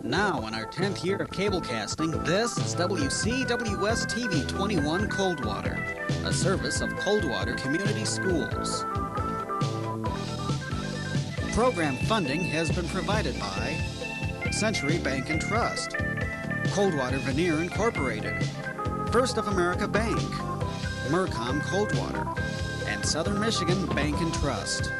Now, in our 10th year of cable casting, this is WCWS TV 21 Coldwater, a service of Coldwater Community Schools. Program funding has been provided by Century Bank and Trust, Coldwater Veneer Incorporated, First of America Bank, Mercom Coldwater, and Southern Michigan Bank and Trust.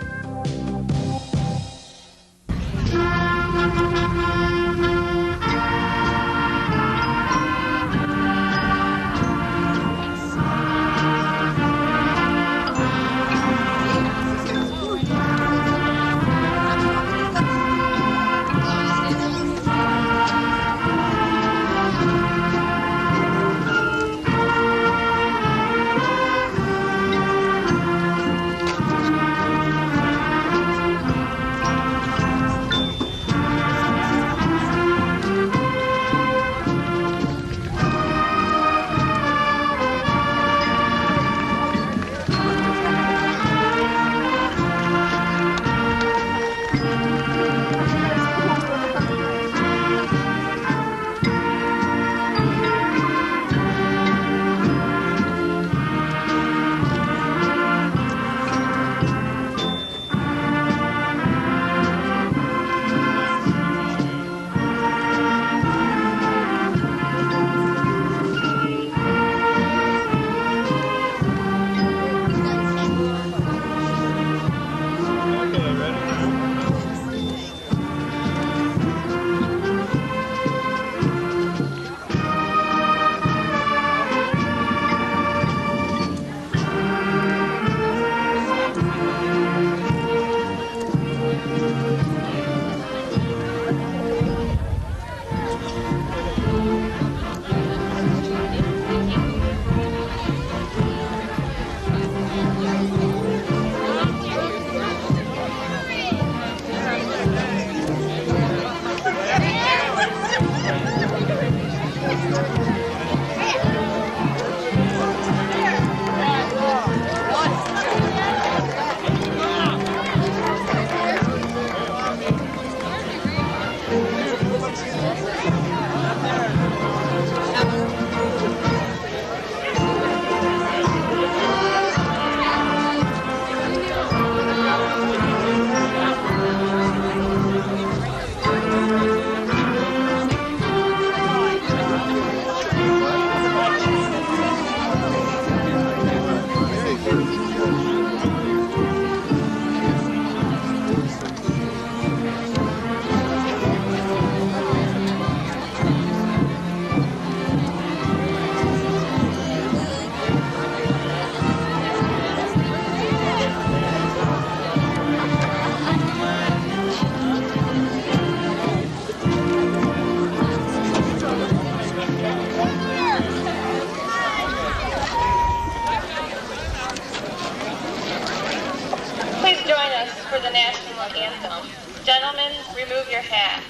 For the national anthem. Gentlemen, remove your hat.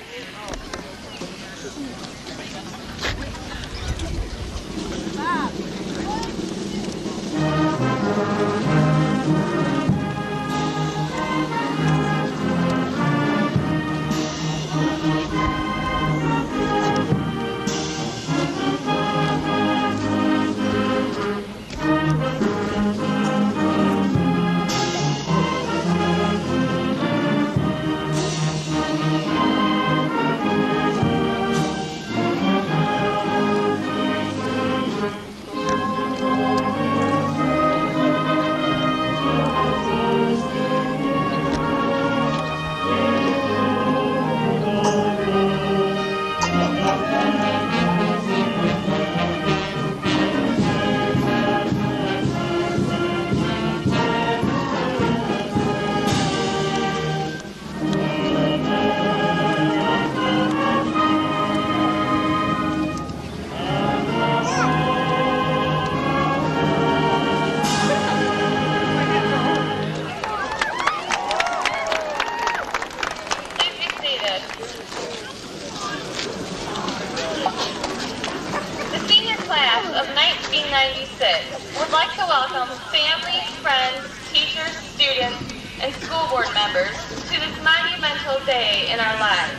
Of 1996 would like to welcome families, friends, teachers, students, and school board members to this monumental day in our lives.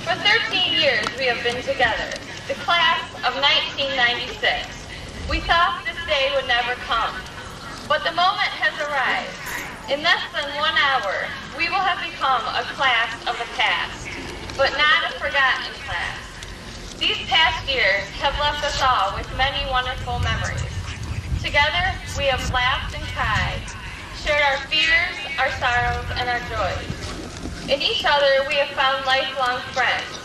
For 13 years, we have been together, the class of 1996. We thought this day would never come, but the moment has arrived. In less than 1 hour, we will have become a class of the past, but not a forgotten class. These past years have left us all with many wonderful memories. Together, we have laughed and cried, shared our fears, our sorrows, and our joys. In each other, we have found lifelong friends.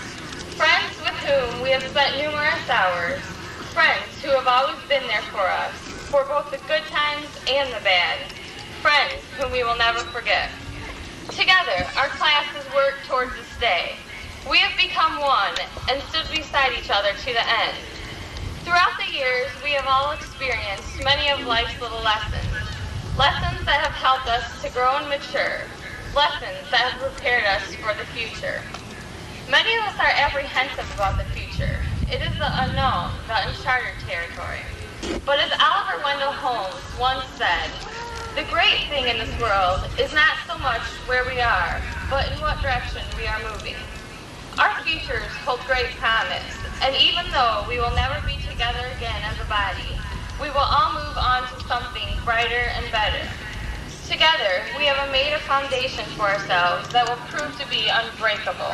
Friends with whom we have spent numerous hours. Friends who have always been there for us, for both the good times and the bad. Friends whom we will never forget. Together, our class has worked towards this day. We have become one and stood beside each other to the end. Throughout the years, we have all experienced many of life's little lessons. Lessons that have helped us to grow and mature. Lessons that have prepared us for the future. Many of us are apprehensive about the future. It is the unknown, the uncharted territory. But as Oliver Wendell Holmes once said, the great thing in this world is not so much where we are, but in what direction we are moving. Our futures hold great promise, and even though we will never be together again as a body, we will all move on to something brighter and better. Together, we have made a foundation for ourselves that will prove to be unbreakable.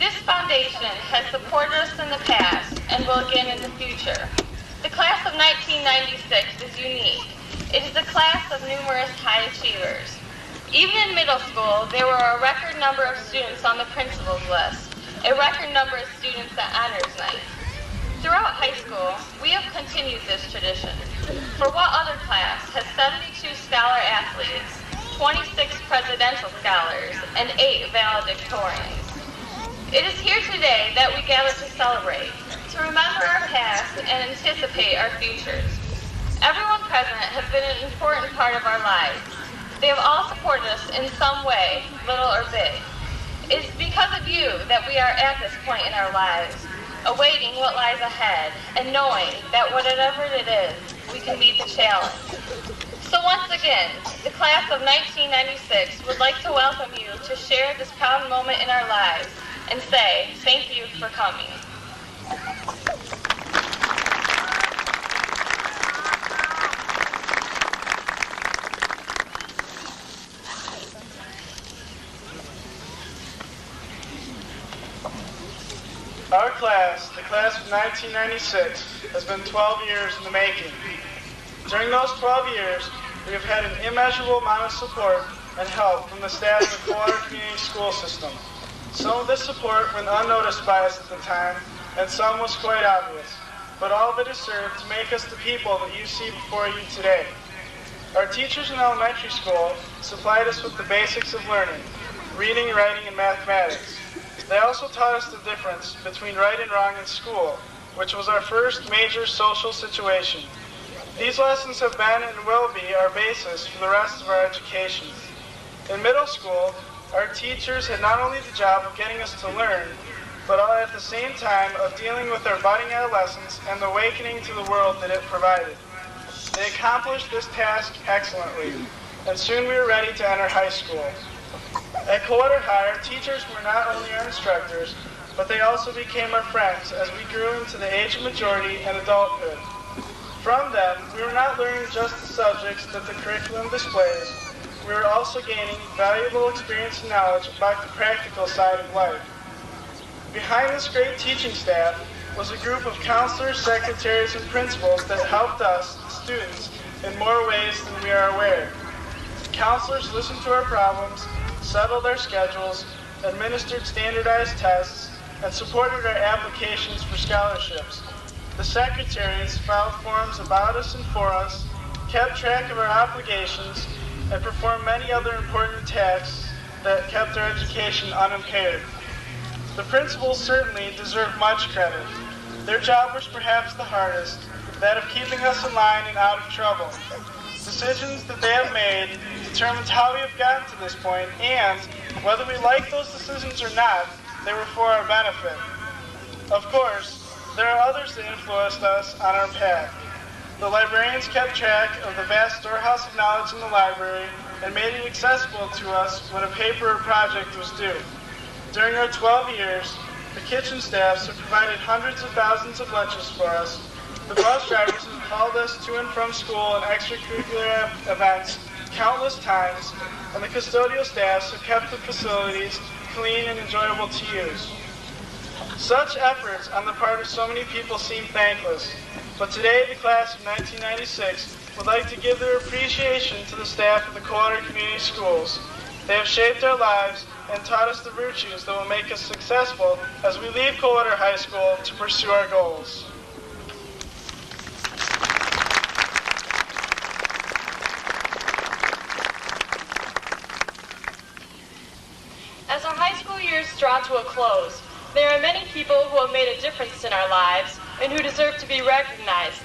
This foundation has supported us in the past and will again in the future. The class of 1996 is unique. It is a class of numerous high achievers. Even in middle school, there were a record number of students on the principal's list, a record number of students at honors night. Throughout high school, we have continued this tradition. For what other class has 72 scholar athletes, 26 presidential scholars, and 8 valedictorians? It is here today that we gather to celebrate, to remember our past and anticipate our futures. Everyone present has been an important part of our lives. They have all supported us in some way, little or big. It is because of you that we are at this point in our lives, awaiting what lies ahead, and knowing that whatever it is, we can meet the challenge. So once again, the class of 1996 would like to welcome you to share this proud moment in our lives and say thank you for coming. Our class, the class of 1996, has been 12 years in the making. During those 12 years, we have had an immeasurable amount of support and help from the staff of the Coldwater Community School System. Some of this support went unnoticed by us at the time, and some was quite obvious, but all of it has served to make us the people that you see before you today. Our teachers in elementary school supplied us with the basics of learning, reading, writing, and mathematics. They also taught us the difference between right and wrong in school, which was our first major social situation. These lessons have been and will be our basis for the rest of our education. In middle school, our teachers had not only the job of getting us to learn, but at the same time of dealing with our budding adolescence and the awakening to the world that it provided. They accomplished this task excellently, and soon we were ready to enter high school. At Coldwater High, our teachers were not only our instructors, but they also became our friends as we grew into the age of majority and adulthood. From them, we were not learning just the subjects that the curriculum displays, we were also gaining valuable experience and knowledge about the practical side of life. Behind this great teaching staff was a group of counselors, secretaries, and principals that helped us, the students, in more ways than we are aware. Counselors listened to our problems, settled our schedules, administered standardized tests, and supported our applications for scholarships. The secretaries filed forms about us and for us, kept track of our obligations, and performed many other important tasks that kept our education unimpaired. The principals certainly deserve much credit. Their job was perhaps the hardest, that of keeping us in line and out of trouble. Decisions that they have made determines how we have gotten to this point, and whether we like those decisions or not, they were for our benefit. Of course, there are others that influenced us on our path. The librarians kept track of the vast storehouse of knowledge in the library and made it accessible to us when a paper or project was due. During our 12 years, the kitchen staffs have provided hundreds of thousands of lunches for us, the bus drivers have hauled us to and from school and extracurricular events countless times, and the custodial staffs have kept the facilities clean and enjoyable to use. Such efforts on the part of so many people seem thankless, but today the class of 1996 would like to give their appreciation to the staff of the Coldwater Community Schools. They have shaped our lives and taught us the virtues that will make us successful as we leave Coldwater High School to pursue our goals. As our high school years draw to a close, there are many people who have made a difference in our lives and who deserve to be recognized.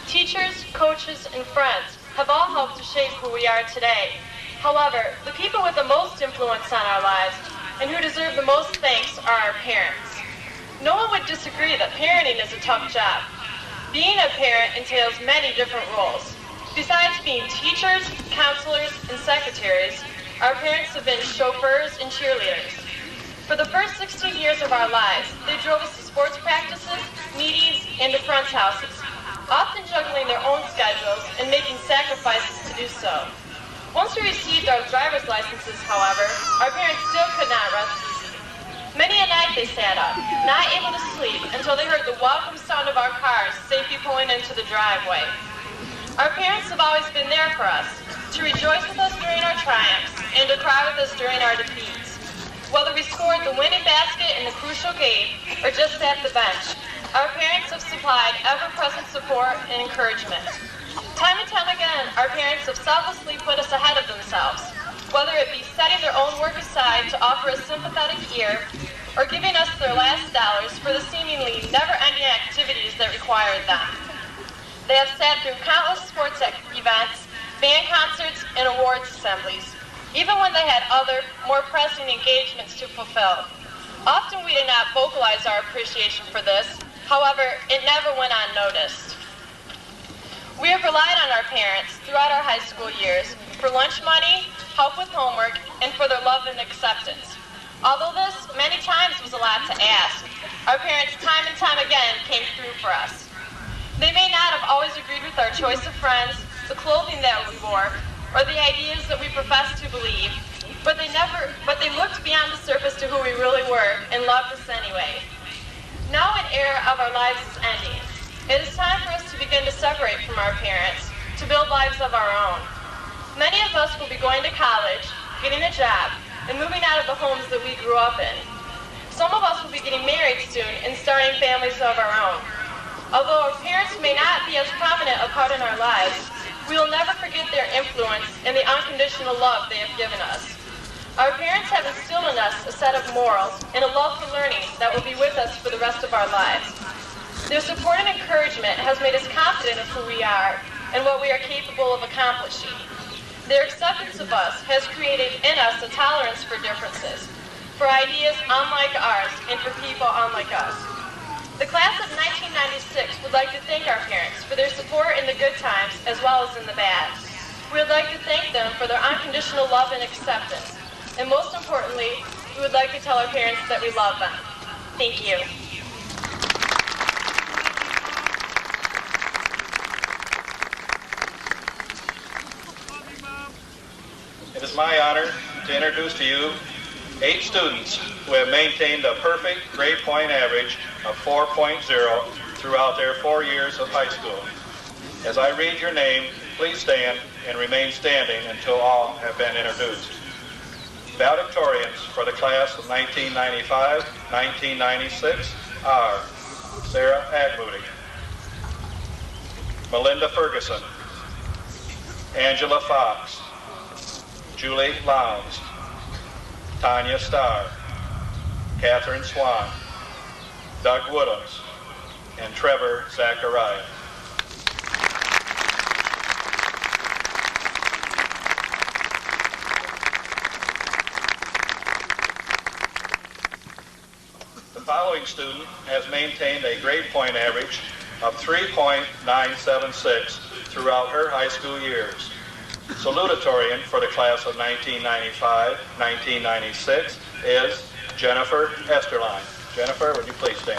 Teachers, coaches, and friends have all helped to shape who we are today. However, the people with the most influence on our lives and who deserve the most thanks are our parents. No one would disagree that parenting is a tough job. Being a parent entails many different roles. Besides being teachers, counselors, and secretaries, our parents have been chauffeurs and cheerleaders. For the first 16 years of our lives, they drove us to sports practices, meetings, and to friends' houses, often juggling their own schedules and making sacrifices to do so. Once we received our driver's licenses, however, our parents still could not rest easy. Many a night they sat up, not able to sleep until they heard the welcome sound of our cars safely pulling into the driveway. Our parents have always been there for us, to rejoice with us during our triumphs and to cry with us during our defeats. Whether we scored the winning basket in the crucial game or just sat the bench, our parents have supplied ever-present support and encouragement. Time and time again, our parents have selflessly put us ahead of themselves, whether it be setting their own work aside to offer a sympathetic ear or giving us their last dollars for the seemingly never-ending activities that required them. They have sat through countless sports events, band concerts, and awards assemblies, even when they had other, more pressing engagements to fulfill. Often we did not vocalize our appreciation for this, however, it never went unnoticed. We have relied on our parents throughout our high school years for lunch money, help with homework, and for their love and acceptance. Although this many times was a lot to ask, our parents time and time again came through for us. They may not have always agreed with our choice of friends, the clothing that we wore, or the ideas that we professed to believe, but they looked beyond the surface to who we really were and loved us anyway. Now an era of our lives is ending. It is time for us to begin to separate from our parents, to build lives of our own. Many of us will be going to college, getting a job, and moving out of the homes that we grew up in. Some of us will be getting married soon and starting families of our own. Although our parents may not be as prominent a part in our lives, we will never forget their influence and the unconditional love they have given us. Our parents have instilled in us a set of morals and a love for learning that will be with us for the rest of our lives. Their support and encouragement has made us confident of who we are and what we are capable of accomplishing. Their acceptance of us has created in us a tolerance for differences, for ideas unlike ours, and for people unlike us. The class of 1996 would like to thank our parents for their support in the good times as well as in the bad. We would like to thank them for their unconditional love and acceptance. And most importantly, we would like to tell our parents that we love them. Thank you. It is my honor to introduce to you 8 students who have maintained a perfect grade point average of 4.0 throughout their 4 years of high school. As I read your name, please stand and remain standing until all have been introduced. Valedictorians for the class of 1995-1996 are Sarah Agmoody, Melinda Ferguson, Angela Fox, Julie Lowndes, Tanya Starr, Catherine Swan, Doug Woodhams, and Trevor Zachariah. The following student has maintained a grade point average of 3.976 throughout her high school years. Salutatorian for the class of 1995-1996 is Jennifer Esterline. Jennifer, would you please stand?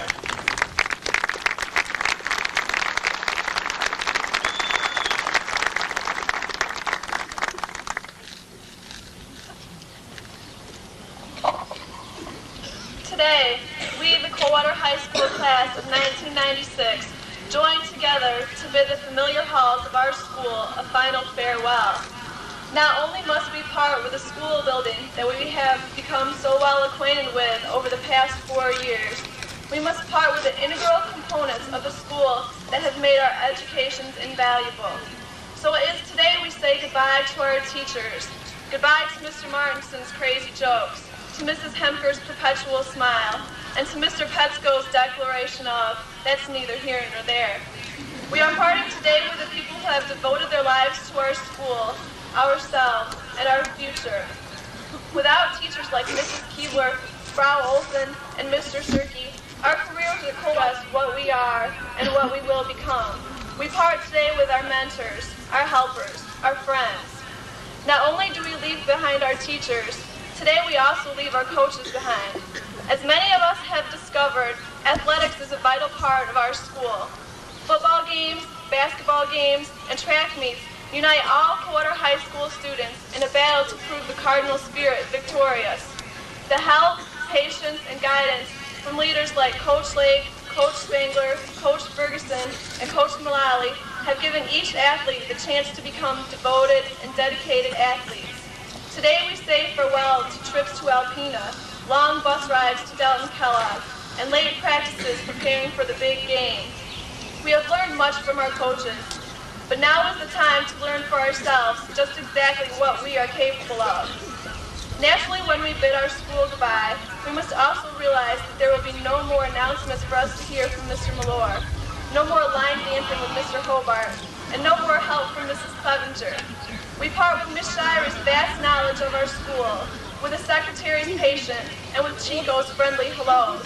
Today, we, the Coldwater High School class of 1996, join together to bid the familiar halls of our school a final farewell. Not only must we part with a school building that we have become so well acquainted with over the past 4 years, we must part with the integral components of the school that have made our educations invaluable. So it is today we say goodbye to our teachers, goodbye to Mr. Martinson's crazy jokes, to Mrs. Hemker's perpetual smile, and to Mr. Petsko's declaration of, that's neither here nor there. We are parting today with the people who have devoted their lives to our school, ourselves, and our future. Without teachers like Mrs. Keebler, Frau Olson, and Mr. Serkey, our careers at Coldwater is what we are and what we will become. We part today with our mentors, our helpers, our friends. Not only do we leave behind our teachers, today we also leave our coaches behind. As many of us have discovered, athletics is a vital part of our school. Football games, basketball games, and track meets unite all Coldwater High School students in a battle to prove the Cardinal spirit victorious. The help, patience, and guidance from leaders like Coach Lake, Coach Spangler, Coach Ferguson, and Coach Mullally have given each athlete the chance to become devoted and dedicated athletes. Today we say farewell to trips to Alpena, long bus rides to Dalton Kellogg, and late practices preparing for the big game. We have learned much from our coaches, but now is the time to learn for ourselves just exactly what we are capable of. Naturally, when we bid our school goodbye, we must also realize that there will be no more announcements for us to hear from Mr. Malore, no more line dancing with Mr. Hobart, and no more help from Mrs. Clevenger. We part with Miss Shire's vast knowledge of our school, with the secretary's patience, and with Chico's friendly hellos.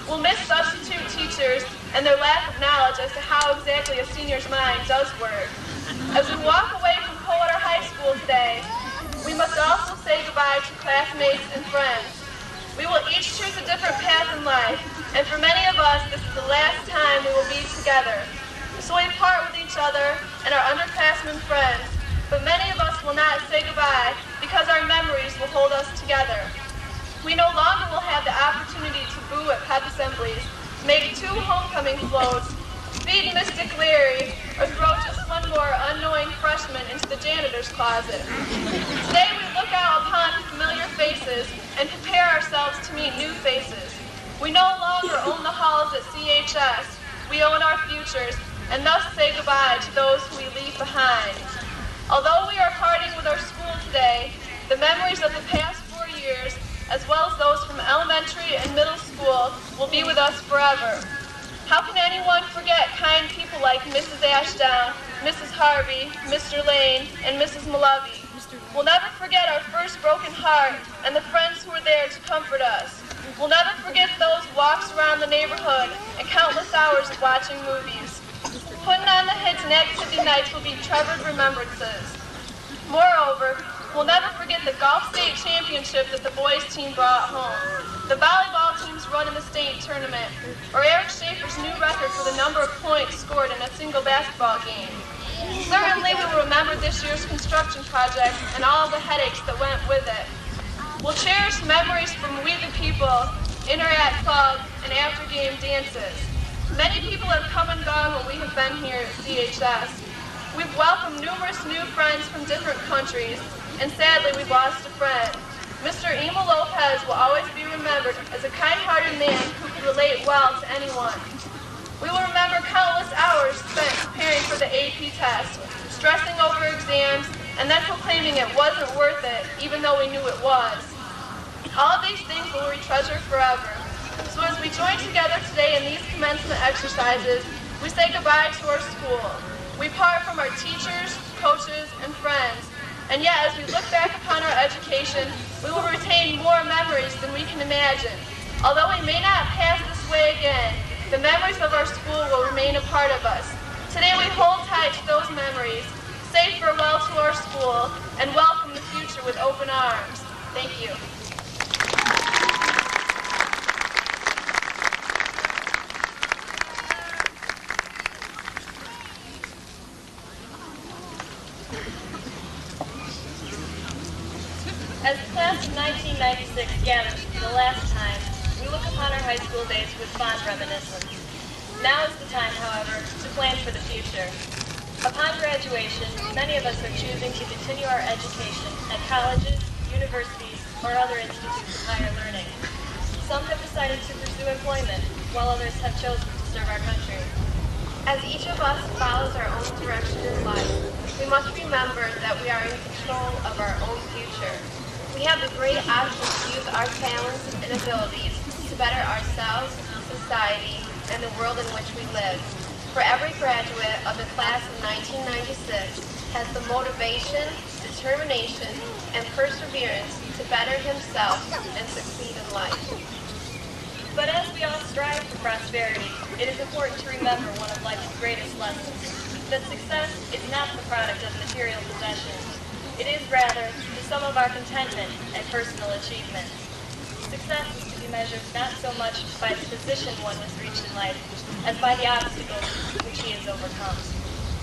We'll miss substitute teachers and their lack of knowledge as to how exactly a senior's mind does work. As we walk away from Coldwater High School today, we must also say goodbye to classmates and friends. We will each choose a different path in life, and for many of us, this is the last time we will be together. So we part with each other and our underclassmen friends, but many of us will not say goodbye because our memories will hold us together. We no longer will have the opportunity to boo at pep assemblies, make 2 homecoming floats, feed Mystic Larry, or throw just one more unknowing freshman into the janitor's closet. Today we look out upon familiar faces and prepare ourselves to meet new faces. We no longer own the halls at CHS. We own our futures, and thus say goodbye to those who we leave behind. Although we are parting with our school today, the memories of the past 4 years, as well as those from elementary and middle school, will be with us forever. How can anyone forget kind people like Mrs. Ashdown, Mrs. Harvey, Mr. Lane, and Mrs. Mullovey? We'll never forget our first broken heart and the friends who were there to comfort us. We'll never forget those walks around the neighborhood and countless hours of watching movies. Putting on the hits and activity nights will be treasured remembrances. Moreover, we'll never forget the golf state championship that the boys team brought home, the volleyball team's run in the state tournament, or Eric Schaefer's new record for the number of points scored in a single basketball game. Certainly we will remember this year's construction project and all the headaches that went with it. We'll cherish memories from We the People, Interact Club, and after-game dances. Many people have come and gone when we have been here at CHS. We've welcomed numerous new friends from different countries, and sadly we've lost a friend. Mr. Emil Lopez will always be remembered as a kind-hearted man who could relate well to anyone. We will remember countless hours spent preparing for the AP test, stressing over exams, and then proclaiming it wasn't worth it, even though we knew it was. All of these things will we treasure forever. So as we join together today in these commencement exercises, we say goodbye to our school. We part from our teachers, coaches, and friends. And yet, as we look back upon our education, we will retain more memories than we can imagine. Although we may not pass this way again, the memories of our school will remain a part of us. Today we hold tight to those memories, say farewell to our school, and welcome the future with open arms. Thank you. As the class of 1996 gathers for the last time, we look upon our high school days with fond reminiscence. Now is the time, however, to plan for the future. Upon graduation, many of us are choosing to continue our education at colleges, universities, or other institutes of higher learning. Some have decided to pursue employment, while others have chosen to serve our country. As each of us follows our own direction in life, we must remember that we are in control of our own future. We have the great option to use our talents and abilities to better ourselves, society, and the world in which we live. For every graduate of the class of 1996 has the motivation, determination, and perseverance to better himself and succeed in life. But as we all strive for prosperity, it is important to remember one of life's greatest lessons, that success is not the product of material possessions. It is rather the sum of our contentment and personal achievements. Success is to be measured not so much by the position one has reached in life, as by the obstacles which he has overcome.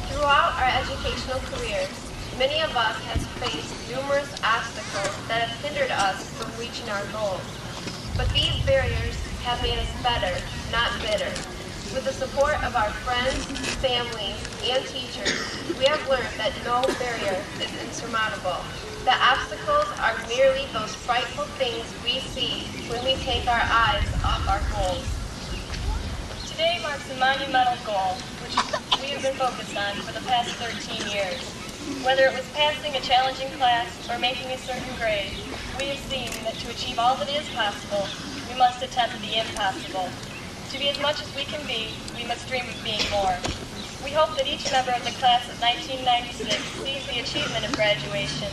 Throughout our educational careers, many of us have faced numerous obstacles that have hindered us from reaching our goals. But these barriers have made us better, not bitter. With the support of our friends, families, and teachers, we have learned that no barrier is insurmountable. The obstacles are merely those frightful things we see when we take our eyes off our goals. Today marks a monumental goal, which we have been focused on for the past 13 years. Whether it was passing a challenging class or making a certain grade, we have seen that to achieve all that is possible, we must attempt the impossible. To be as much as we can be, we must dream of being more. We hope that each member of the class of 1996 sees the achievement of graduation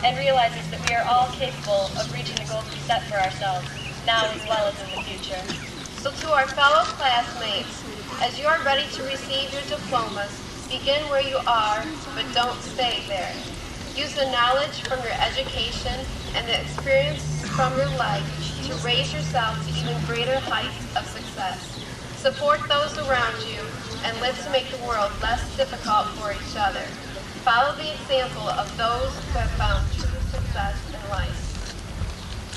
and realizes that we are all capable of reaching the goals we set for ourselves, now as well as in the future. So to our fellow classmates, as you are ready to receive your diplomas, begin where you are, but don't stay there. Use the knowledge from your education and the experience from your life to raise yourself to even greater heights of success. Support those around you and live to make the world less difficult for each other. Follow the example of those who have found true success in life.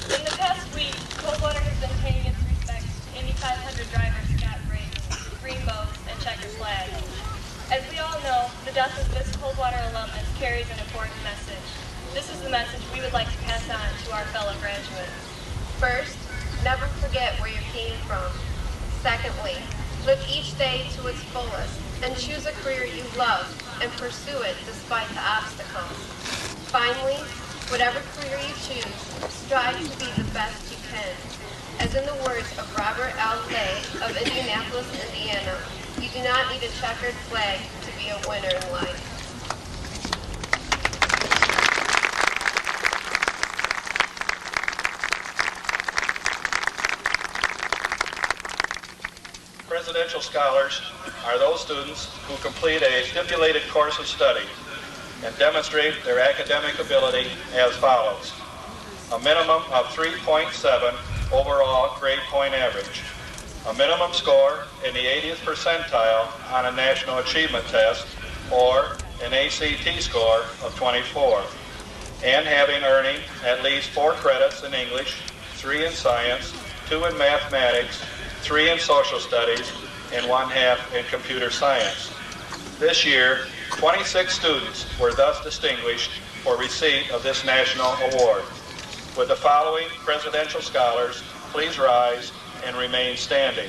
In the past week, Coldwater has been paying its respects to Indy 500 driver Scott Brady, green bows, and checkered flags. As we all know, the death of this Coldwater alumnus carries an important message. This is the message we would like to pass on to our fellow graduates. First, never forget where you came from. Secondly, live each day to its fullest and choose a career you love and pursue it despite the obstacles. Finally, whatever career you choose, strive to be the best you can. As in the words of Robert L. Day of Indianapolis, Indiana, you do not need a checkered flag to be a winner in life. Presidential scholars are those students who complete a stipulated course of study and demonstrate their academic ability as follows. A minimum of 3.7 overall grade point average, a minimum score in the 80th percentile on a national achievement test or an ACT score of 24, and having earning at least 4 credits in English, 3 in science, 2 in mathematics, 3 in social studies, and 1/2 in computer science. This year, 26 students were thus distinguished for receipt of this national award. With the following presidential scholars, please rise and remain standing.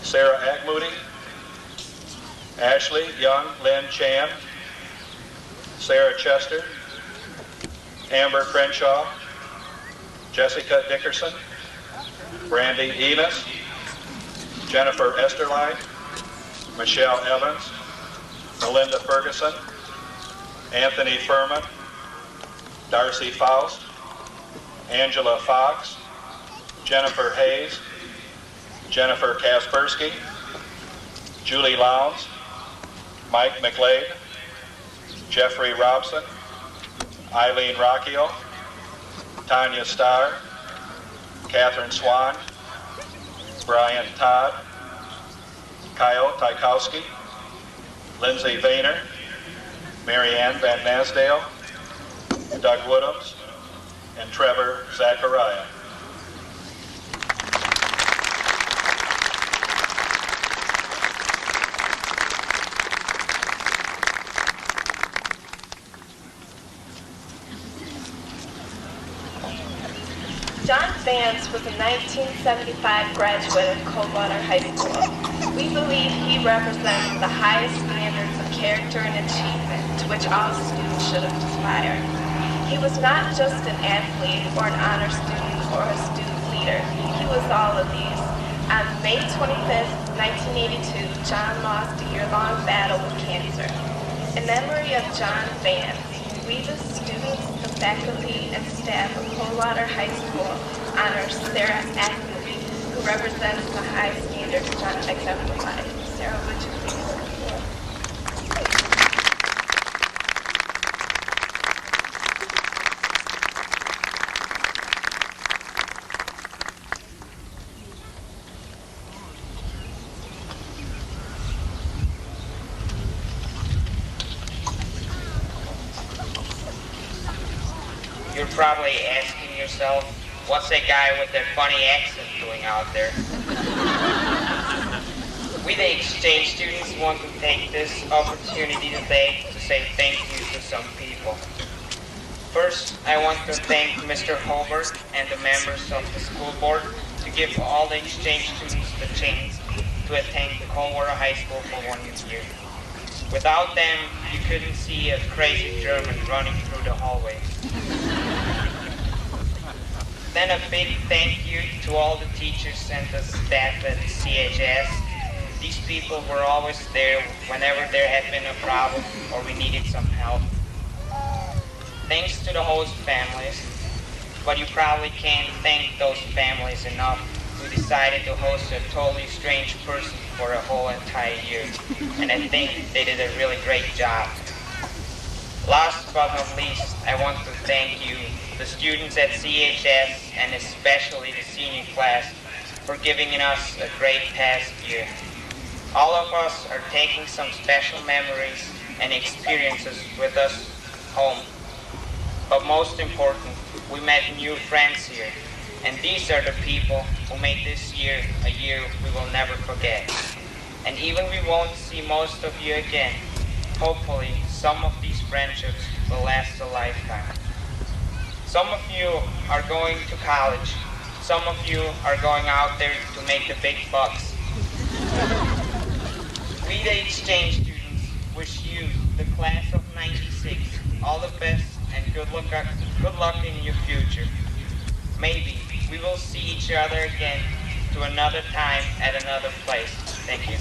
Sarah Ackmoody, Ashley Young Lynn Chan, Sarah Chester, Amber Crenshaw, Jessica Dickerson, Brandy Enos, Jennifer Esterline, Michelle Evans, Melinda Ferguson, Anthony Furman, Darcy Faust, Angela Fox, Jennifer Hayes, Jennifer Kaspersky, Julie Lowndes, Mike McLeod, Jeffrey Robson, Eileen Rocchio, Tanya Starr, Catherine Swan, Brian Todd, Kyle Tykowski, Lindsay Vayner, Marianne Van Nasdale, Doug Woodhams, and Trevor Zachariah. John Vance was a 1975 graduate of Coldwater High School. We believe he represents the highest standards of character and achievement to which all students should aspire. He was not just an athlete or an honor student or a student leader. He was all of these. On May 25th, 1982, John lost a year-long battle with cancer. In memory of John Vance, we, the students, the faculty, and staff of Coldwater High School, honor Sarah Ackley, who represents the high standards John exemplified. Sarah, would you please come forward? You're probably asking yourself, what's that guy with that funny accent doing out there? We, the exchange students, want to take this opportunity today to say thank you to some people. First, I want to thank Mr. Hobart and the members of the school board to give all the exchange students the chance to attend Coldwater High School for 1 year. Without them, you couldn't see a crazy German running through the hallways. Then a big thank you to all the teachers and the staff at CHS. These people were always there whenever there had been a problem or we needed some help. Thanks to the host families, but you probably can't thank those families enough who decided to host a totally strange person for a whole entire year. And I think they did a really great job. Last but not least, I want to thank you, the students at CHS, and especially the senior class, for giving us a great past year. All of us are taking some special memories and experiences with us home. But most important, we met new friends here, and these are the people who made this year a year we will never forget. And even we won't see most of you again, hopefully some of these friendships will last a lifetime. Some of you are going to college. Some of you are going out there to make the big bucks. We, the exchange students, wish you, the class of '96, all the best and good luck in your future. Maybe we will see each other again to another time at another place. Thank you.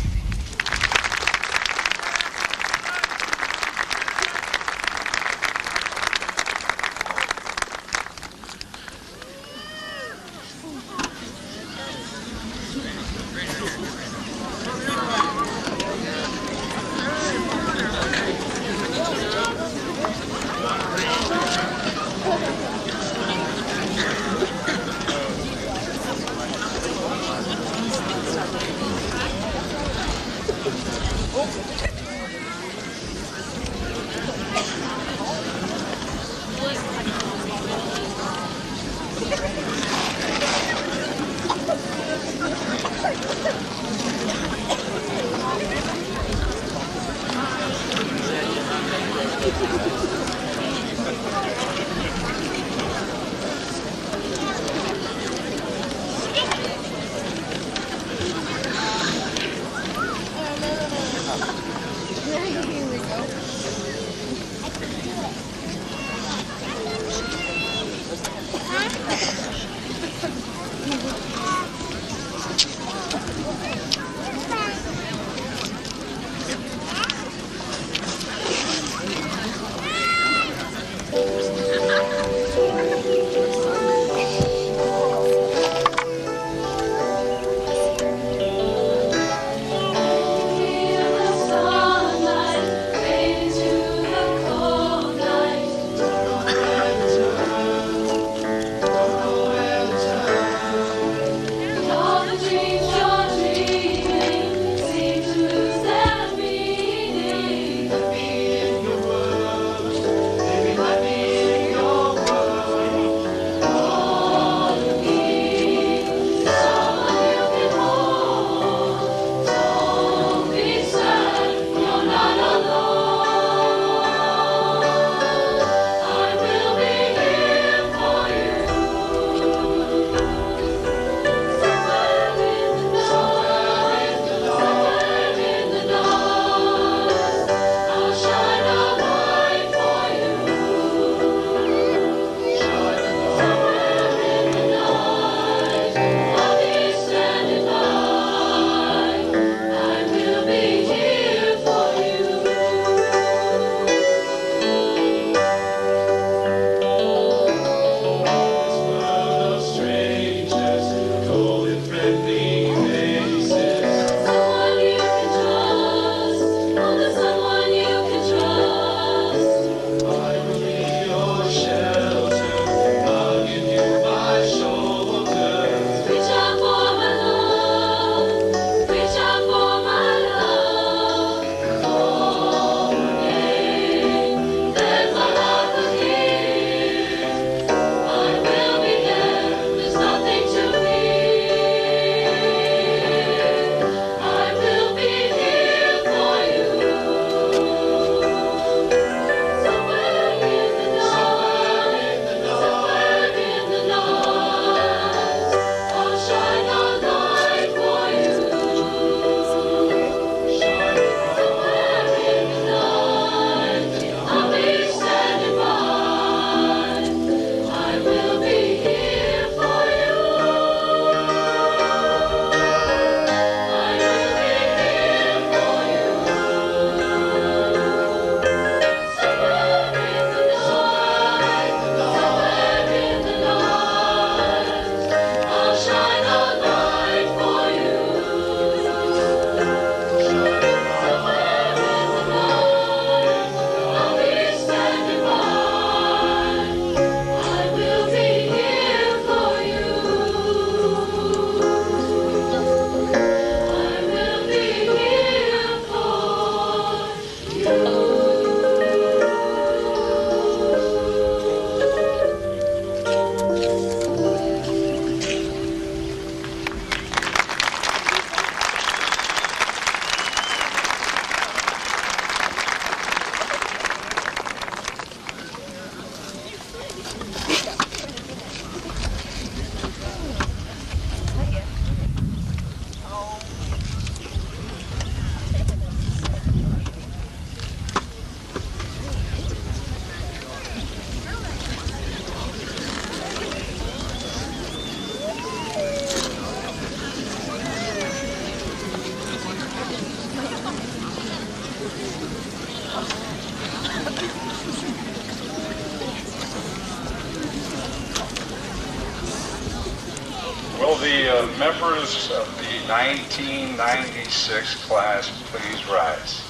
the members of the 1996 class please rise?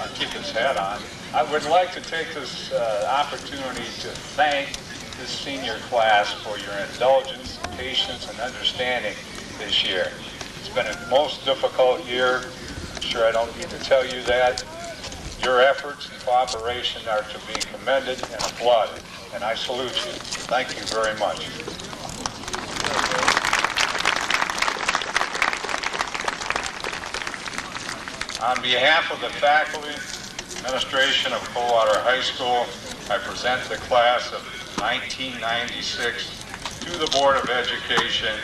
I'll keep his hat on. I would like to take this opportunity to thank this senior class for your indulgence, patience, and understanding this year. It's been a most difficult year. I'm sure I don't need to tell you that. Your efforts and cooperation are to be commended and applauded, and I salute you. Thank you very much. On behalf of the faculty, administration of Coldwater High School, I present the class of 1996 to the Board of Education,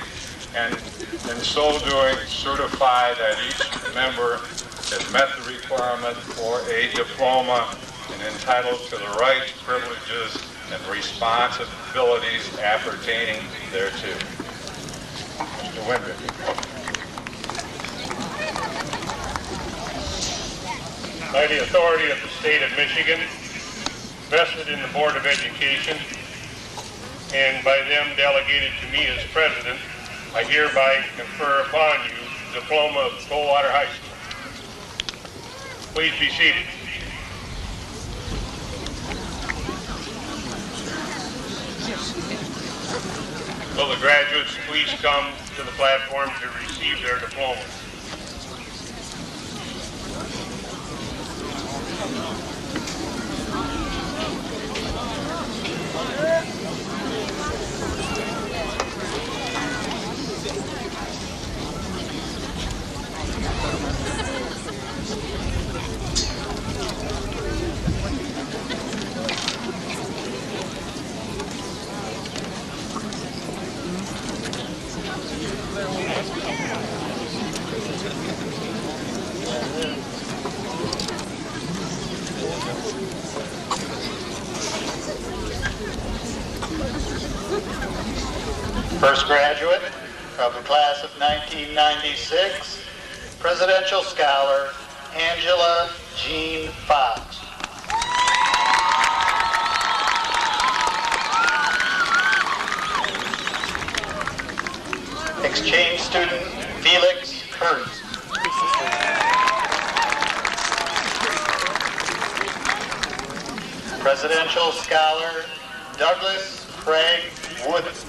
and in so doing certify that each member has met the requirement for a diploma and entitled to the rights, privileges, and responsibilities appertaining thereto. Mr. Windman. By the authority of the state of Michigan, vested in the Board of Education, and by them delegated to me as president, I hereby confer upon you the diploma of Coldwater High School. Please be seated. Will the graduates please come to the platform to receive their diplomas? First graduate of the class of 1996, Presidential Scholar Angela Jean Fox. Exchange student Felix Kurtz. Presidential Scholar Douglas Craig Woods.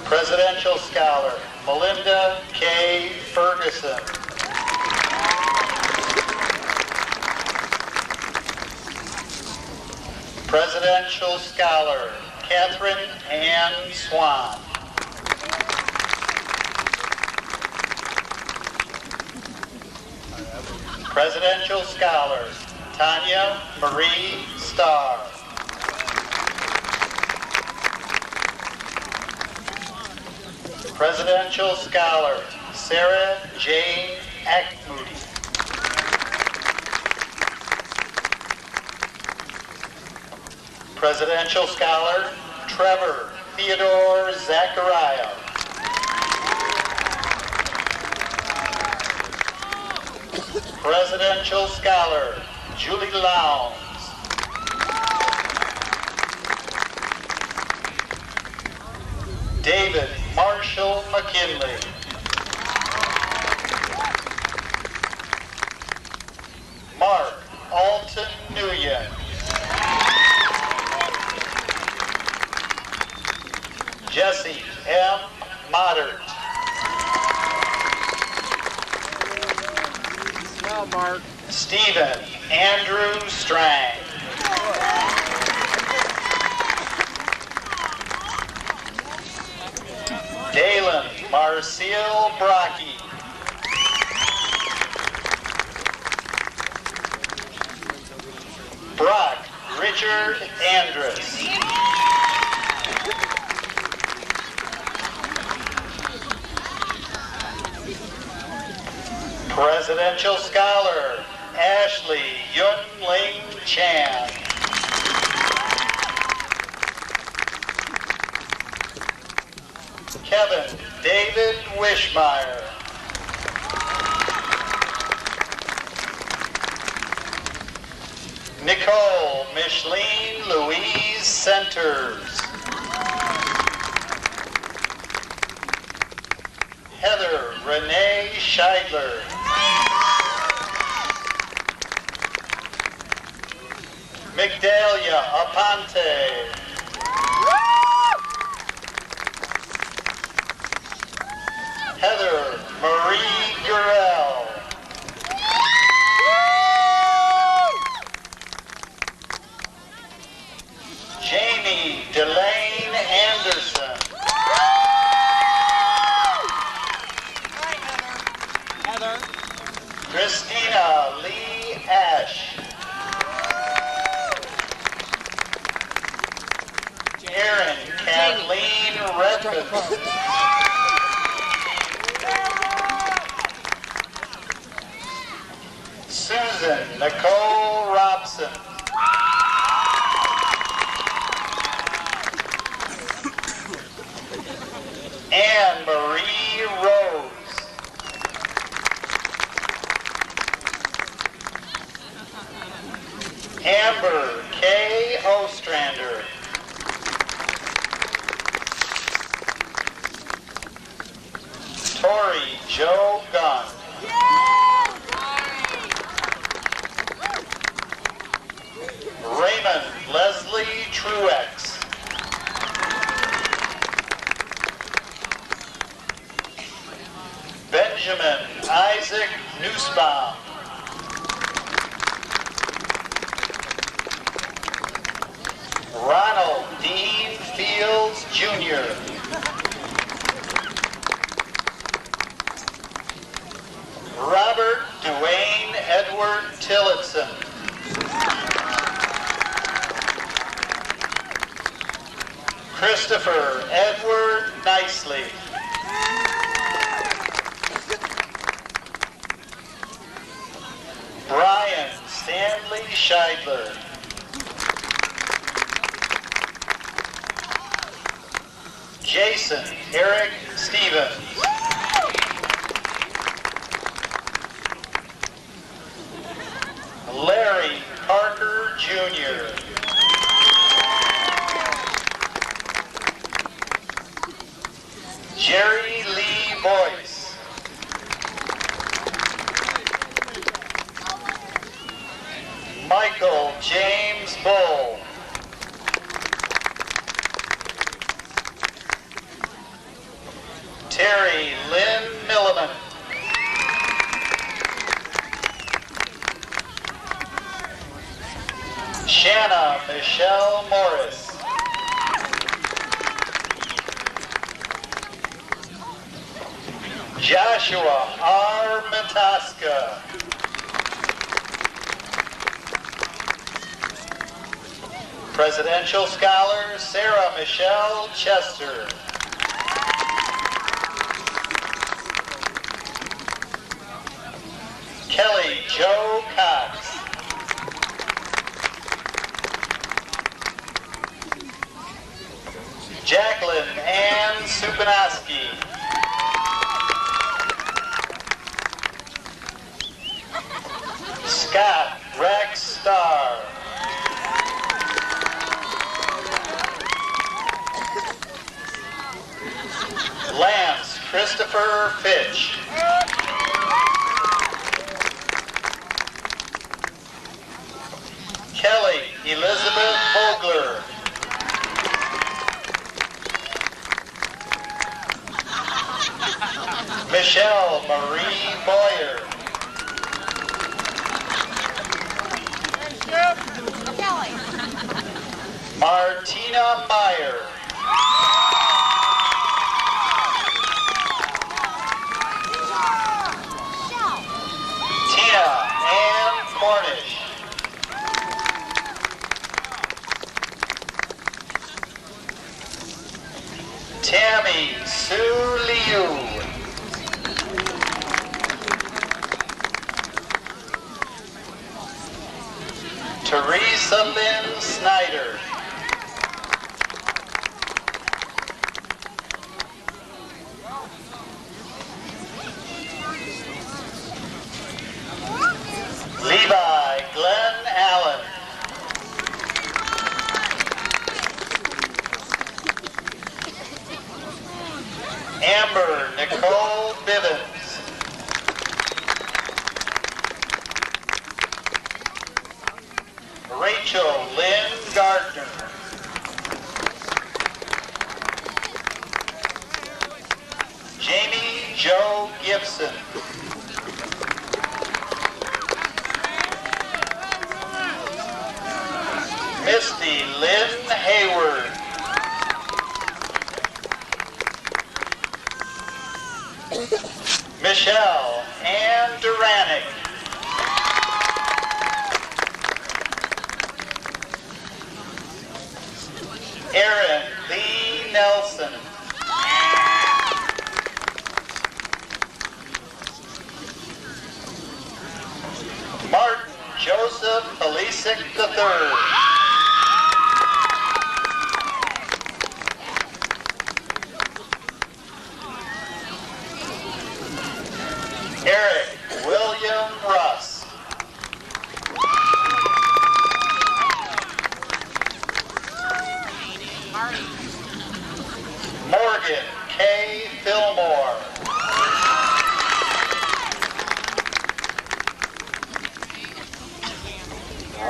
Presidential Scholar Melinda K. Ferguson. Presidential Scholar Catherine Ann Swan. Presidential Scholar Tanya Marie Starr. Presidential Scholar Sarah Jane Ackmoody. Presidential Scholar Trevor Theodore Zachariah. Presidential Scholar Julie Lowndes. David Marshall McKinley. Mark Alton Nguyen. Jesse M. Moddert. Well, Mark. Stephen Andrew Strang. Dalen Marcel Brocky. Brock Richard Andrus. Presidential Scholar Ashley Yun Ling Chan. Kevin David Wishmeyer. Nicole Micheline Louise Centers. Heather Renee Scheidler. Migdalia Aponte. Heather Marie Gurel. Jamie Delane Anderson. Heather. Christina Lee Ash. Erin Kathleen Redmond. Susan Nicole Robson. Anne Marie Rose. Amber K. Ostrander. Tori Joe Gunn. Raymond Leslie Truex. Benjamin Isaac Nussbaum. Ronald Dean Fields Jr. Robert Duane Edward Tillotson. Christopher Edward Nicely. Brian Stanley Scheidler. Jason Eric Stevens. Larry Parker Jr. Jerry Lee Boyce. Michael James Bull. Terry Lynn Milliman. Shanna Michelle Morris. Joshua R. Mataska. Presidential Scholar Sarah Michelle Chester. Kelly Joe Cox. Jacqueline Ann Supinoski. Scott Rex Starr. Lance Christopher Fitch. Kelly Elizabeth Vogler. Michelle Marie Boyer. Martina Meyer. Tina Ann Cornish. Tammy Sue Liu. Teresa Lynn Snyder. Amber Nicole Bivens. Rachel Lynn Gardner. Jamie Joe Gibson. Misty Lynn Hayward. Michelle Ann Duranick. Aaron Lee Nelson. Martin Joseph Polisic III. Eric William Russ. Morgan K. Fillmore.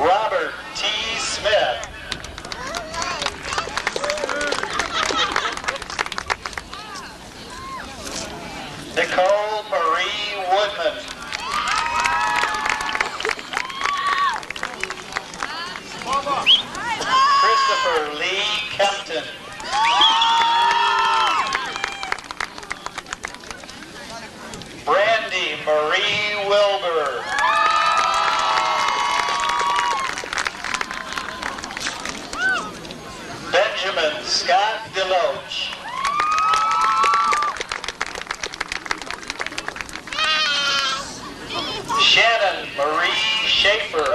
Robert T. Smith. Nicole Marie Woodman. Christopher Lee Kempton. Brandy Marie Wilbur. Benjamin Scott Deloach. Shannon Marie Schaefer.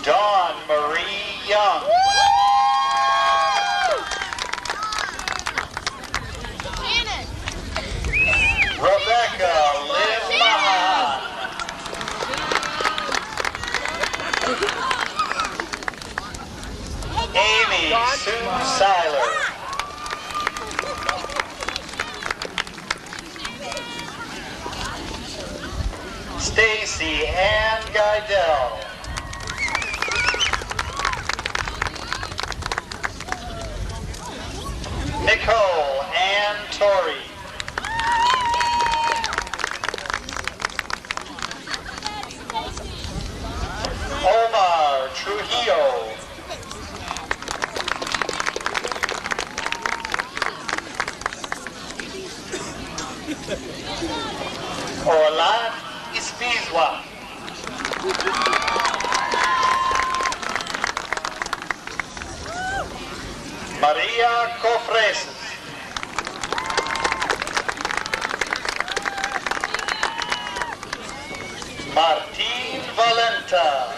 Dawn Marie Young. Rebecca Lynn Mahan. Amy Sue Seiler. Stacy Ann Guidell. Nicole Ann Torrey. Omar Trujillo. Orlan Ispizwa. Maria Cofreses. Martin Valenta.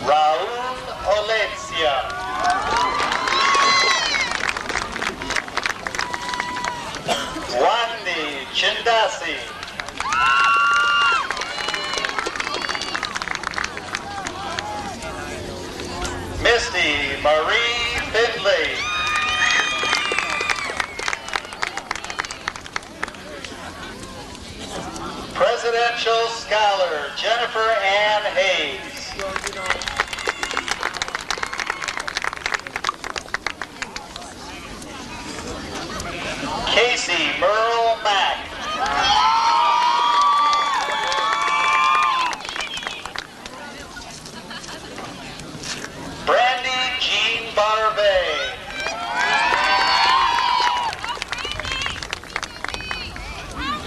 Raul Olezia. Wandi Chindasi. Misty Marie Findlay. Presidential Scholar Jennifer Ann Hayes. Casey Merle Mack. Brandy Jean Barbe.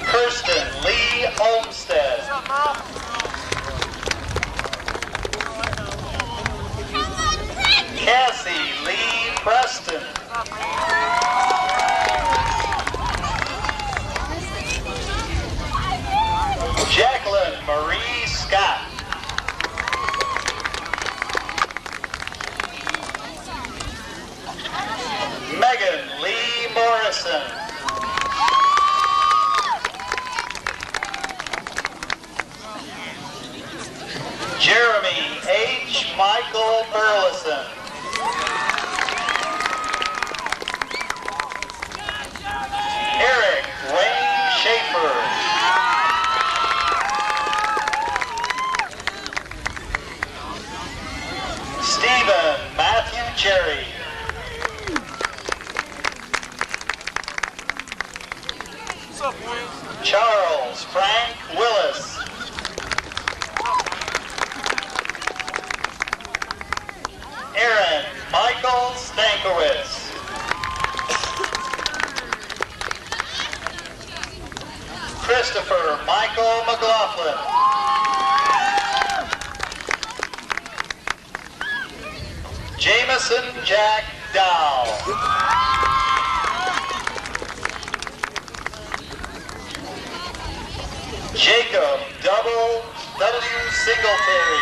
Kirsten Lee Olmsted. Cassie Lee Preston. Michael Burleson. Eric Wayne Schaefer. Stephen Matthew Cherry. Charles Frank Willis. Aaron Michael Stankiewicz. Christopher Michael McLaughlin. Jameson Jack Dow. Jacob W. Singletary.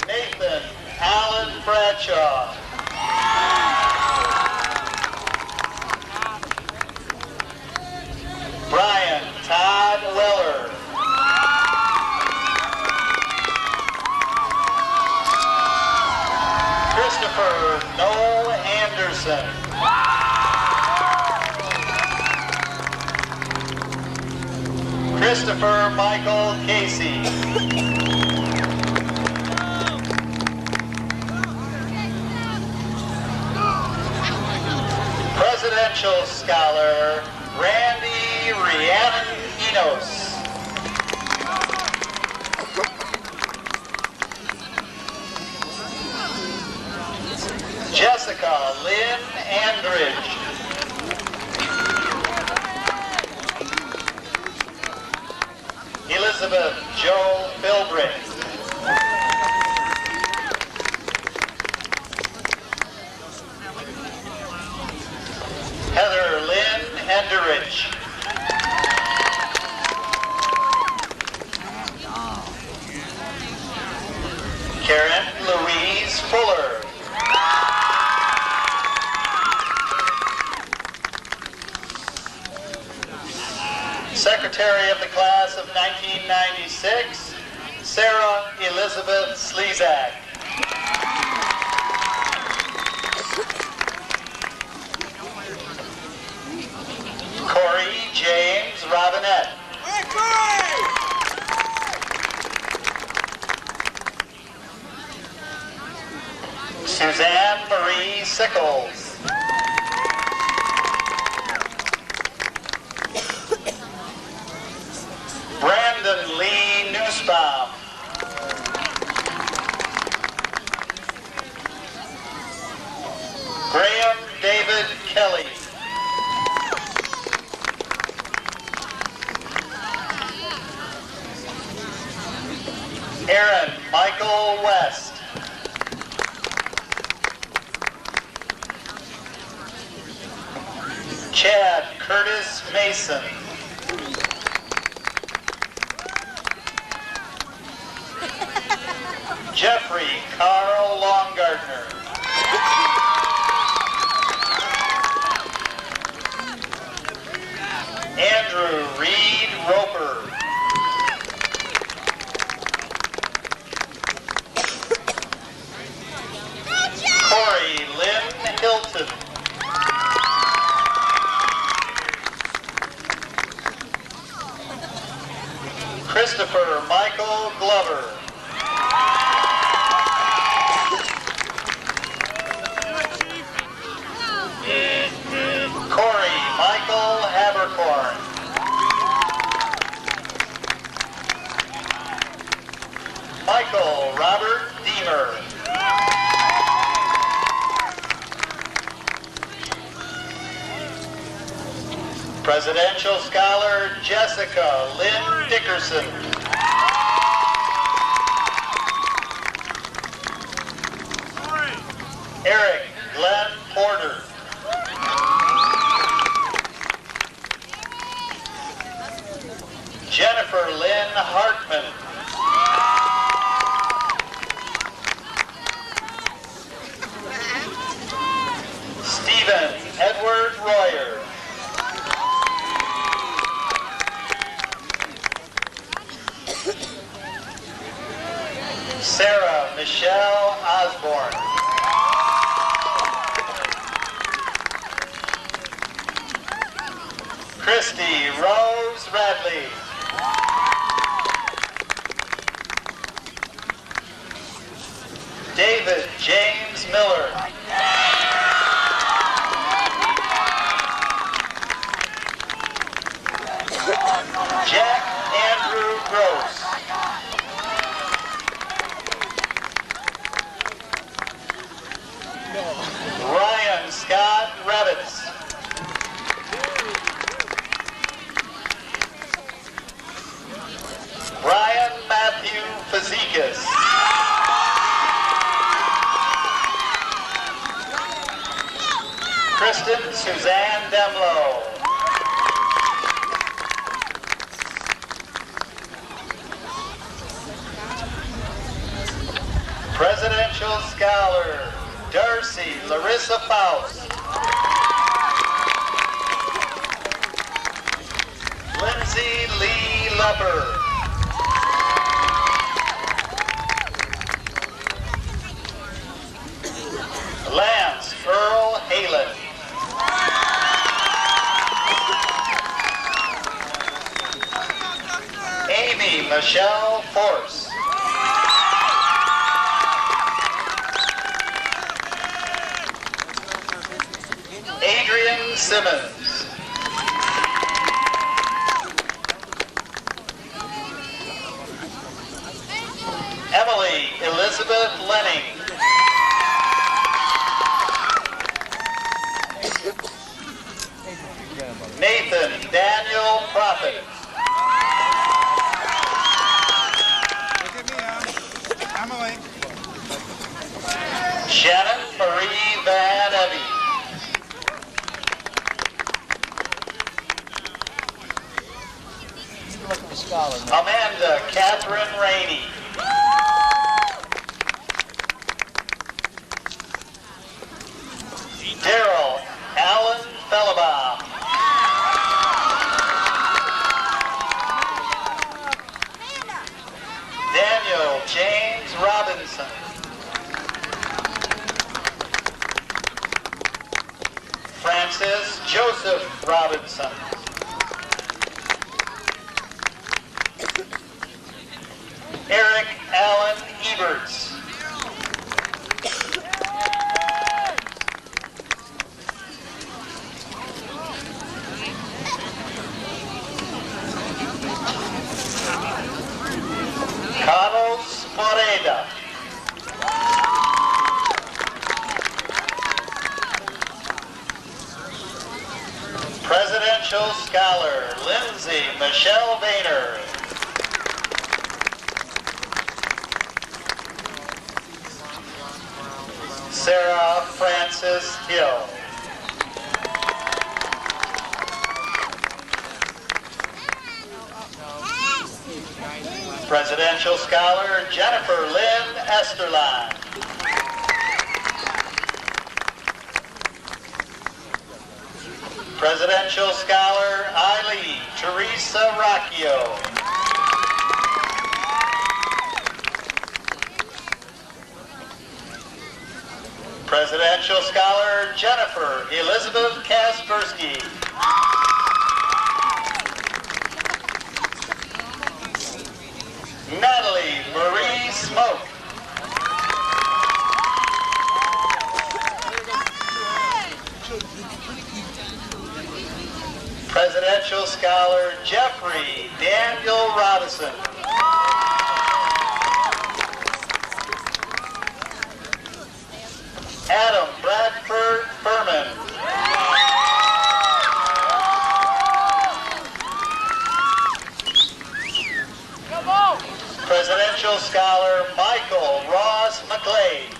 Nathan Allen Bradshaw. Brian Todd Weller. Christopher Noel Anderson. Christopher Michael Casey. Presidential Scholar Randy Rhiannon Enos. Jessica Lynn Andridge. Elizabeth Joe Philbrick. Heather Lynn Henderich. Karen Louise Fuller. Secretary of the Class of 1996, Sarah Elizabeth Slezak. Corey James Robinette. Suzanne Marie Sickles. Brandon Lee Nussbaum. Graham David Kelly. Aaron Michael West. Chad Curtis Mason. Jeffrey Carl Longardner. Andrew Reed Roper. Corey Lynn Hilton. Christopher Michael Glover. Corey Michael Habercorn. Michael Robert Deemer. Presidential Scholar Jessica Lynn Dickerson. Eric Glenn Porter. Jennifer Lynn Hartman. Stephen Edward Royer. Christy Rose Radley. David James Miller. Jack Andrew Gross. Ryan Scott Rabbits. Brian Matthew Fazekas. Kristen Suzanne Demlow. Presidential Scholar, Darcy Larissa Faust. Lindsay Lee Lepper. Lance Earl Halen. Amy Michelle Force. Adrian Simmons. Emily Elizabeth Lenning. Nathan Daniel Prophet. Emily. Shannon Marie Van Evie. Amanda Catherine Rainey. Daryl Allen Fellabaum. Daniel James Robinson. Francis Joseph Robinson. Eric Allen Eberts. Carlos Moreda. Presidential Scholar, Lindsay Michelle Vayner. Sarah Frances Hill. Presidential Scholar, Jennifer Lynn Esterline. Presidential Scholar, Eileen Teresa Racchio. Presidential Scholar, Jennifer Elizabeth Kaspersky. Natalie Marie Smoke. Presidential Scholar, Jeffrey Daniel Robinson. Adam Bradford Furman. Presidential Scholar, Michael Ross McGlade.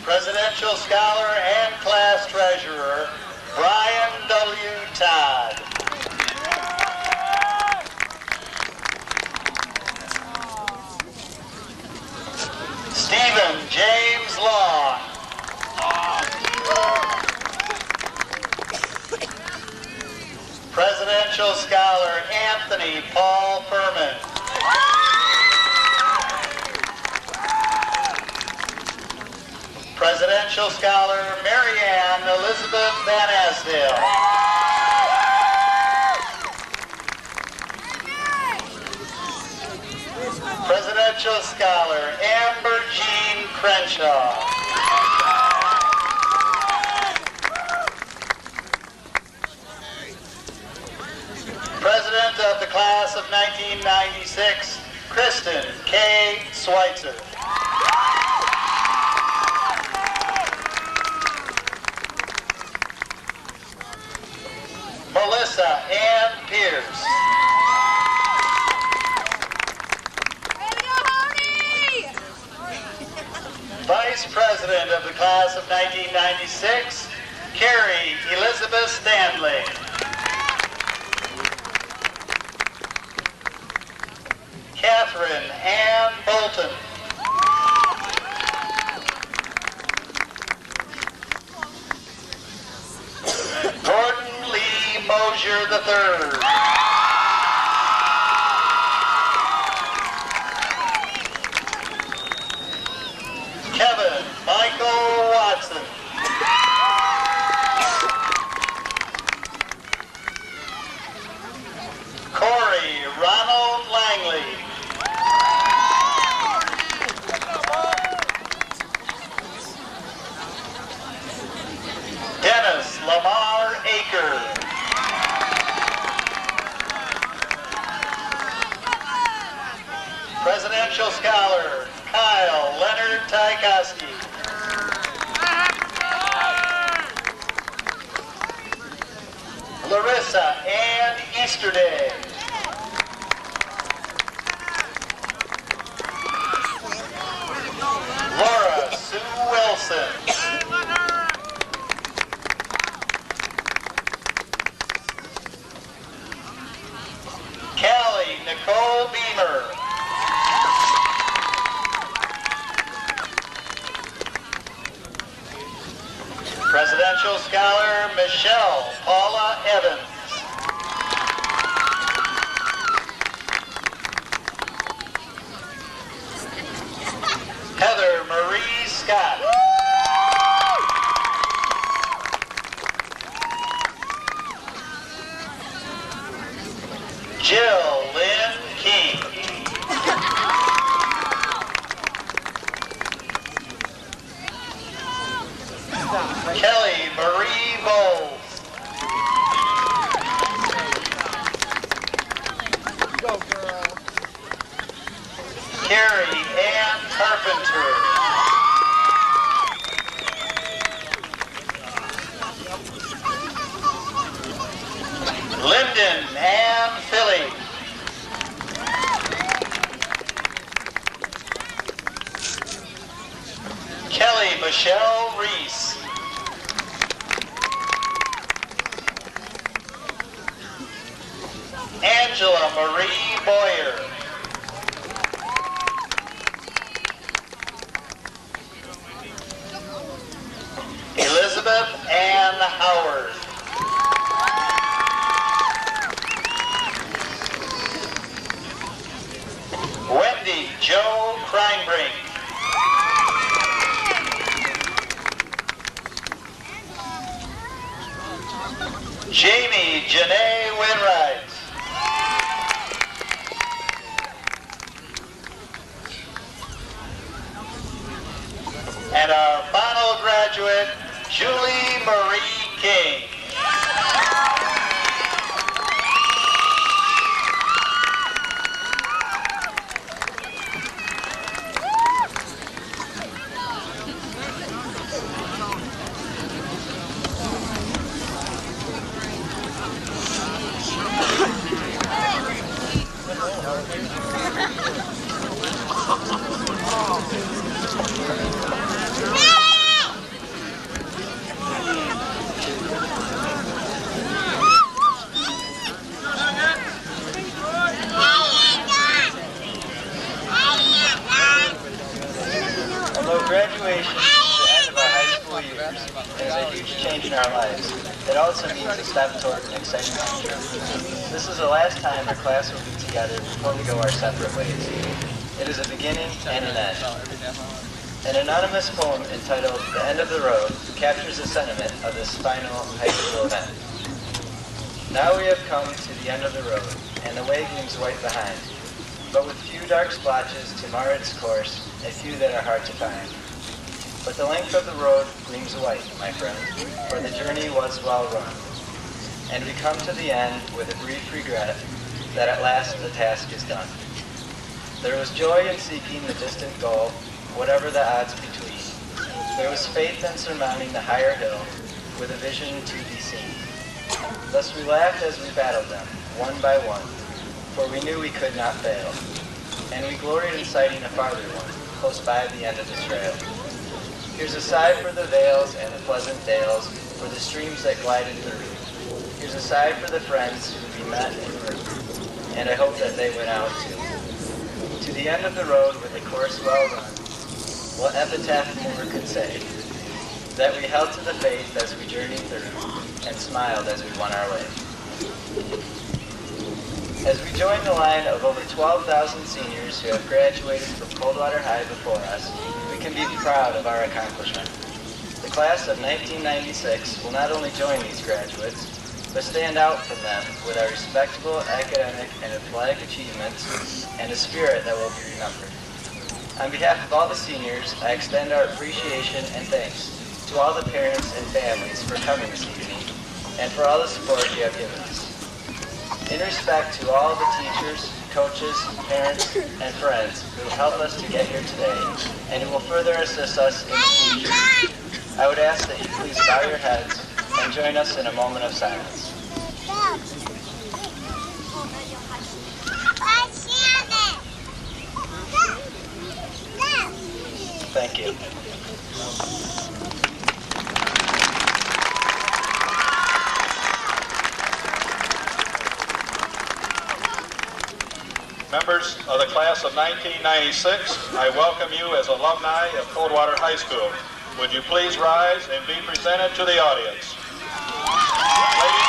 Presidential Scholar and Class Treasurer, Brian W. Todd. Stephen James Long. Presidential Scholar, Anthony Paul Furman. Presidential Presidential Scholar Marianne Elizabeth Van Asdale. Presidential Scholar Amber Jean Crenshaw. President of the Class of 1996, Kristen K. Schweitzer. Melissa Ann Pierce. Vice President of the Class of 1996, Carrie Elizabeth Stanley. Catherine Ann Bolton. Gordon Lee Mosier III. Kevin Michael Watson. Corey Ronald Langley. Dennis Lamar Aker. Presidential Scholar Kyle Leonard Tykowski. Larissa Ann Easterday. Laura Sue Wilson. Callie Nicole Beamer. Presidential Scholar Michelle Paula Evans. Heather Marie Scott. Jill Lynn King. Kelly Marie Bowles. Go, girl. Carrie Ann Carpenter. Lyndon Ann Philly. Kelly Michelle Reese. Angela Marie Boyer. Elizabeth Ann Howard. Wendy Joe Kreinbrink. Jamie Janae Winwright. And our final graduate, Julie Marie King. Although graduation is the end of our high school years, it is a huge change in our lives. It also means a step toward an exciting future. This is the last time our class will be together before we go our separate ways. It is a beginning and an end. An anonymous poem entitled "The End of the Road" captures the sentiment of this final high school event. Now we have come to the end of the road, and the way gleams white behind, but with few dark splotches to mar its course, a few that are hard to find. But the length of the road gleams white, my friend, for the journey was well run. And we come to the end with a brief regret that at last the task is done. There was joy in seeking the distant goal, whatever the odds between. There was faith in surmounting the higher hill, with a vision to be seen. Thus we laughed as we battled them, one by one, for we knew we could not fail. And we gloried in sighting a farther one, close by the end of the trail. Here's a sigh for the vales and the pleasant dales, for the streams that glided through. Here's a sigh for the friends who we met and grew, and I hope that they went out too. To the end of the road with a course well run, what epitaph more could say, that we held to the faith as we journeyed through, and smiled as we won our way. As we join the line of over 12,000 seniors who have graduated from Coldwater High before us, we can be proud of our accomplishment. The class of 1996 will not only join these graduates, but stand out from them with our respectable academic and athletic achievements and a spirit that will be remembered. On behalf of all the seniors, I extend our appreciation and thanks to all the parents and families for coming this evening and for all the support you have given us. In respect to all the teachers, coaches, parents, and friends who help us to get here today and who will further assist us in the future, I would ask that you please bow your heads and join us in a moment of silence. Thank you. Members of the class of 1996, I welcome you as alumni of Coldwater High School. Would you please rise and be presented to the audience? Ladies